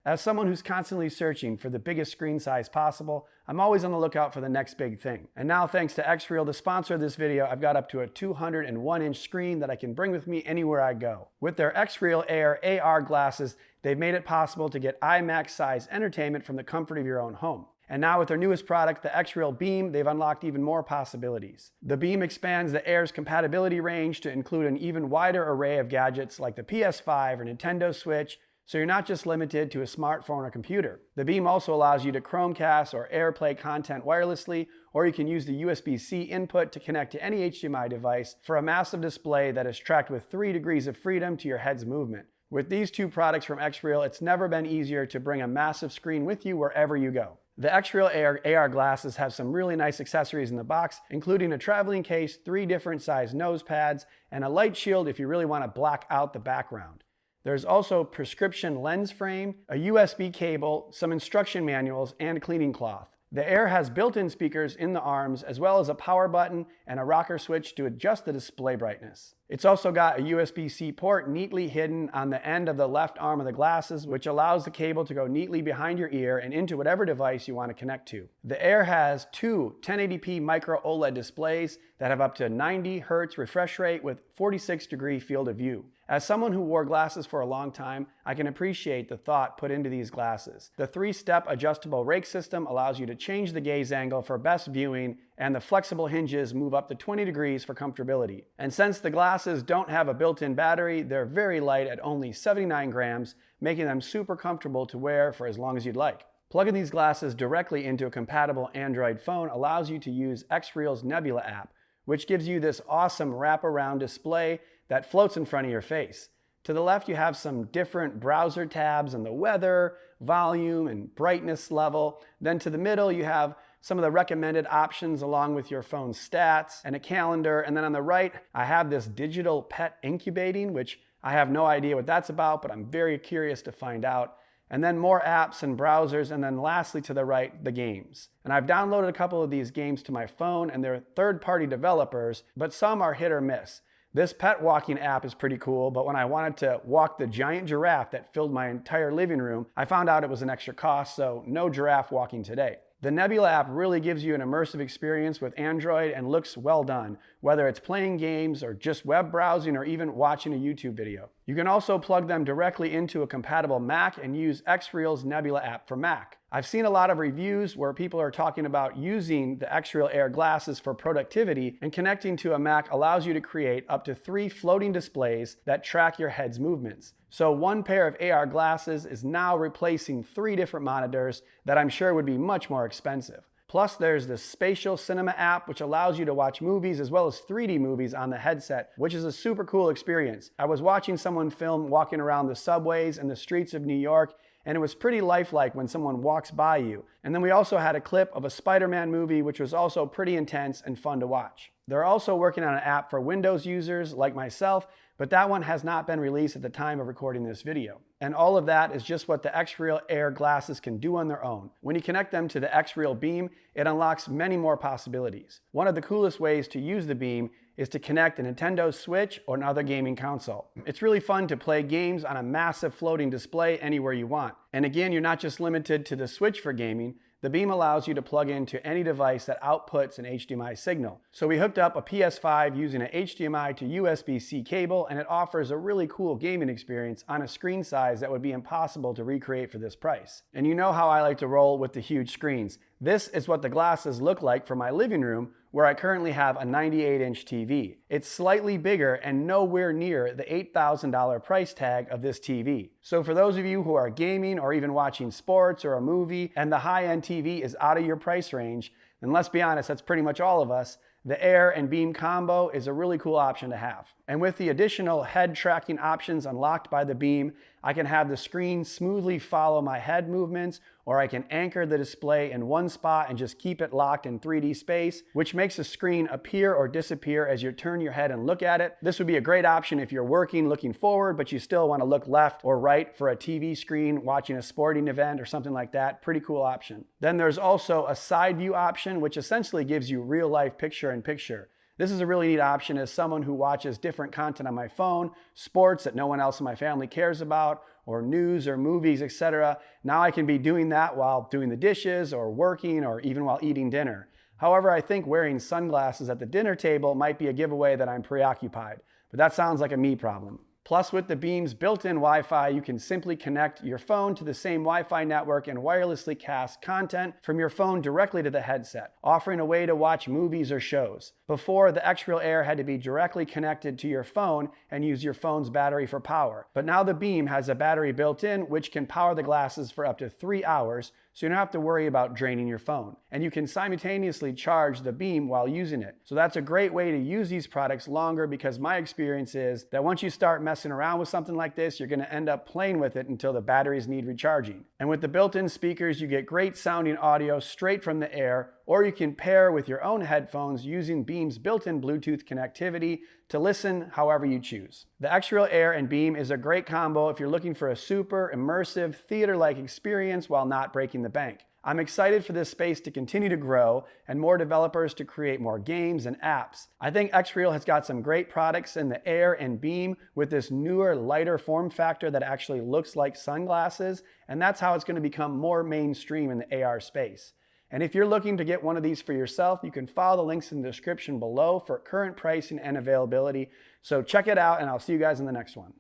As someone who's constantly searching for the biggest screen size possible, I'm always on the lookout for the next big thing. And now, thanks to XREAL, the sponsor of this video, I've got up to a 201-inch screen that I can bring with me anywhere I go. With their XREAL Air AR glasses, they've made it possible to get IMAX-size entertainment from the comfort of your own home. And now with their newest product, the XREAL Beam, they've unlocked even more possibilities. The Beam expands the Air's compatibility range to include an even wider array of gadgets like the PS5 or Nintendo Switch, so you're not just limited to a smartphone or computer. The Beam also allows you to Chromecast or AirPlay content wirelessly, or you can use the USB-C input to connect to any HDMI device for a massive display that is tracked with 3 degrees of freedom to your head's movement. With these two products from XREAL, it's never been easier to bring a massive screen with you wherever you go. The XREAL Air AR glasses have some really nice accessories in the box, including a traveling case, 3 different size nose pads, and a light shield if you really want to black out the background. There's also prescription lens frame, a USB cable, some instruction manuals, and cleaning cloth. The Air has built-in speakers in the arms, as well as a power button and a rocker switch to adjust the display brightness. It's also got a USB-C port neatly hidden on the end of the left arm of the glasses, which allows the cable to go neatly behind your ear and into whatever device you want to connect to. The Air has 2 1080p micro OLED displays that have up to 90 Hz refresh rate with 46-degree field of view. As someone who wore glasses for a long time, I can appreciate the thought put into these glasses. The 3-step adjustable rake system allows you to change the gaze angle for best viewing, and the flexible hinges move up to 20 degrees for comfortability. And since the glasses don't have a built-in battery, they're very light at only 79 grams, making them super comfortable to wear for as long as you'd like. Plugging these glasses directly into a compatible Android phone allows you to use XREAL's Nebula App, which gives you this awesome wraparound display that floats in front of your face. To the left, you have some different browser tabs on the weather, volume, and brightness level. Then to the middle, you have some of the recommended options along with your phone's stats and a calendar. And then on the right, I have this digital pet incubating, which I have no idea what that's about, but I'm very curious to find out. And then more apps and browsers, and then lastly to the right, the games. And I've downloaded a couple of these games to my phone, and they're third-party developers, but some are hit or miss. This pet walking app is pretty cool, but when I wanted to walk the giant giraffe that filled my entire living room, I found out it was an extra cost, so no giraffe walking today. The Nebula app really gives you an immersive experience with Android and looks well done, whether it's playing games or just web browsing or even watching a YouTube video. You can also plug them directly into a compatible Mac and use XREAL's Nebula app for Mac. I've seen a lot of reviews where people are talking about using the XREAL Air glasses for productivity, and connecting to a Mac allows you to create up to 3 floating displays that track your head's movements. So one pair of AR glasses is now replacing 3 different monitors that I'm sure would be much more expensive. Plus, there's the Spatial Cinema app, which allows you to watch movies as well as 3D movies on the headset, which is a super cool experience. I was watching someone film walking around the subways and the streets of New York, and it was pretty lifelike when someone walks by you. And then we also had a clip of a Spider-Man movie, which was also pretty intense and fun to watch. They're also working on an app for Windows users like myself, but that one has not been released at the time of recording this video. And all of that is just what the XREAL Air glasses can do on their own. When you connect them to the XREAL Beam, it unlocks many more possibilities. One of the coolest ways to use the Beam is to connect a Nintendo Switch or another gaming console. It's really fun to play games on a massive floating display anywhere you want. And again, you're not just limited to the Switch for gaming. The Beam allows you to plug into any device that outputs an HDMI signal. So we hooked up a PS5 using an HDMI to USB-C cable, and it offers a really cool gaming experience on a screen size that would be impossible to recreate for this price. And you know how I like to roll with the huge screens. This is what the glasses look like for my living room, where I currently have a 98-inch TV. It's slightly bigger and nowhere near the $8,000 price tag of this TV. So for those of you who are gaming or even watching sports or a movie and the high-end TV is out of your price range, then let's be honest, that's pretty much all of us, the Air and Beam combo is a really cool option to have. And with the additional head tracking options unlocked by the Beam, I can have the screen smoothly follow my head movements, or I can anchor the display in one spot and just keep it locked in 3D space, which makes the screen appear or disappear as you turn your head and look at it. This would be a great option if you're working, looking forward, but you still want to look left or right for a TV screen, watching a sporting event or something like that. Pretty cool option. Then there's also a side view option, which essentially gives you real life picture-in-picture. This is a really neat option as someone who watches different content on my phone, sports that no one else in my family cares about, or news or movies, etc. Now I can be doing that while doing the dishes or working or even while eating dinner. However, I think wearing sunglasses at the dinner table might be a giveaway that I'm preoccupied, but that sounds like a me problem. Plus, with the Beam's built-in Wi-Fi, you can simply connect your phone to the same Wi-Fi network and wirelessly cast content from your phone directly to the headset, offering a way to watch movies or shows. Before, the XREAL Air had to be directly connected to your phone and use your phone's battery for power. But now the Beam has a battery built in which can power the glasses for up to 3 hours, so you don't have to worry about draining your phone. And you can simultaneously charge the Beam while using it. So that's a great way to use these products longer, because my experience is that once you start messing around with something like this, you're going to end up playing with it until the batteries need recharging. And with the built-in speakers, you get great sounding audio straight from the Air, or you can pair with your own headphones using Beam's built-in Bluetooth connectivity to listen however you choose. The XREAL Air and Beam is a great combo if you're looking for a super immersive theater-like experience while not breaking the bank. I'm excited for this space to continue to grow and more developers to create more games and apps. I think XREAL has got some great products in the Air and Beam with this newer, lighter form factor that actually looks like sunglasses, and that's how it's going to become more mainstream in the AR space. And if you're looking to get one of these for yourself, you can follow the links in the description below for current pricing and availability. So check it out, and I'll see you guys in the next one.